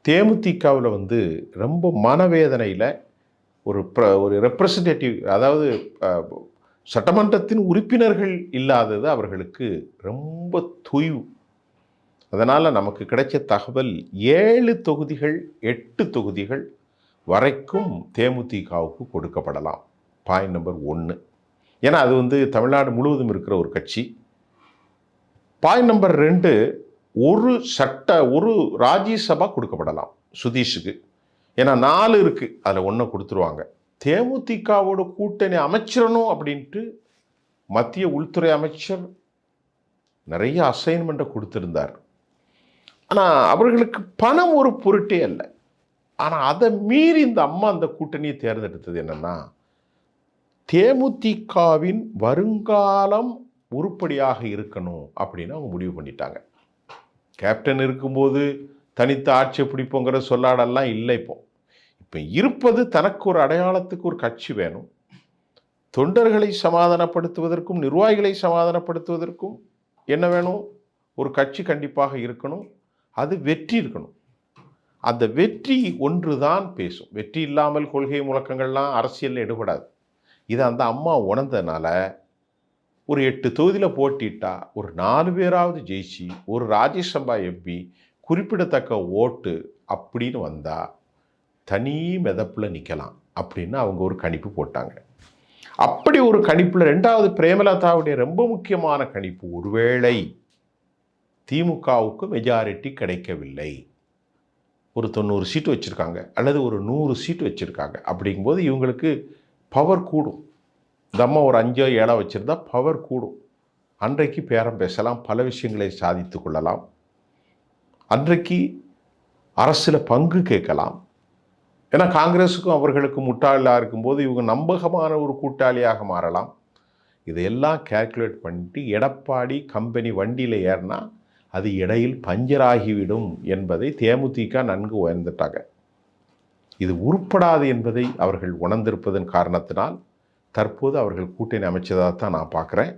தேமுதிகவில் ரொம்ப மனவேதனையில் ஒரு ரெப்ரசன்டேட்டிவ், அதாவது சட்டமன்றத்தின் உறுப்பினர்கள் இல்லாதது அவர்களுக்கு ரொம்ப தொய்வு. அதனால் நமக்கு கிடைச்ச தகவல் 7 தொகுதிகள் 8 தொகுதிகள் வரைக்கும் தேமுதிகவுக்கு கொடுக்கப்படலாம். Point number 1. ஏன்னா அது தமிழ்நாடு முழுவதும் இருக்கிற ஒரு கட்சி. பாயிண்ட் நம்பர் 2, ஒரு ராஜ்யசபா கொடுக்கப்படலாம் சுதீஷுக்கு. ஏன்னா 4 இருக்குது, அதில் 1 கொடுத்துருவாங்க. தேமுதிகவோட கூட்டணி அமைச்சிடணும் அப்படின்ட்டு மத்திய உள்துறை அமைச்சர் நிறைய அசைன்மெண்ட்டை கொடுத்துருந்தார். ஆனால் அவர்களுக்கு பணம் ஒரு பொருட்டே அல்ல. ஆனால் அதை மீறி இந்த அம்மா அந்த கூட்டணியை தேர்ந்தெடுத்தது என்னன்னா, தேமுதிகவின் வருங்காலம் உருப்படியாக இருக்கணும் அப்படின்னு அவங்க முடிவு பண்ணிட்டாங்க. கேப்டன் இருக்கும்போது தனித்த ஆட்சி பிடிப்போங்கிற சொல்லாடெல்லாம் இல்லை. இப்போ இருப்பது தனக்கு ஒரு அடையாளத்துக்கு ஒரு கட்சி வேணும். தொண்டர்களை சமாதானப்படுத்துவதற்கும் நிர்வாகிகளை சமாதானப்படுத்துவதற்கும் என்ன வேணும்? ஒரு கட்சி கண்டிப்பாக இருக்கணும். அது வெற்றி இருக்கணும். அந்த வெற்றி ஒன்று தான் பேசும். வெற்றி இல்லாமல் கொள்கை முழக்கங்கள்லாம் அரசியலில் எடுபடாது. இதை அந்த அம்மா உணர்ந்ததுனால ஒரு 8 தொகுதியில் போட்டிட்டா ஒரு 4 பேராவது ஜெயிச்சு ஒரு ராஜ்யசபா எம்பி குறிப்பிடத்தக்க ஓட்டு அப்படின்னு வந்தால் தனி மெதப்பில் நிற்கலாம் அப்படின்னு அவங்க ஒரு கணிப்பு போட்டாங்க. அப்படி ஒரு கணிப்பில் 2வது பிரேமலதாவுடைய ரொம்ப முக்கியமான கணிப்பு, ஒருவேளை திமுகவுக்கு மெஜாரிட்டி கிடைக்கவில்லை, ஒரு 90 சீட்டு வச்சுருக்காங்க அல்லது ஒரு 100 சீட்டு வச்சுருக்காங்க, அப்படிங்கும்போது இவங்களுக்கு பவர் கூடும். இந்த அம்மா ஒரு 5-7 வச்சுருந்தா பவர் கூடும். அன்றைக்கு பேரம் பேசலாம், பல விஷயங்களை சாதித்து கொள்ளலாம். அன்றைக்கு அரசில் பங்கு கேட்கலாம். ஏன்னா காங்கிரஸுக்கும் அவர்களுக்கும் முட்டாளாக இருக்கும்போது இவங்க நம்பகமான ஒரு கூட்டாளியாக மாறலாம். இதையெல்லாம் கேல்குலேட் பண்ணிட்டு எடப்பாடி கம்பெனி வண்டியில் ஏறினா அது இடையில் பஞ்சராகிவிடும் என்பதை தேமுதிக நன்கு உணர்ந்துட்டாங்க. இது உருப்படாது என்பதை அவர்கள் உணர்ந்திருப்பதன் காரணத்தினால் தற்போது அவர்கள் கூட்டணி அமைச்சதாக தான் நான் பார்க்குறேன்.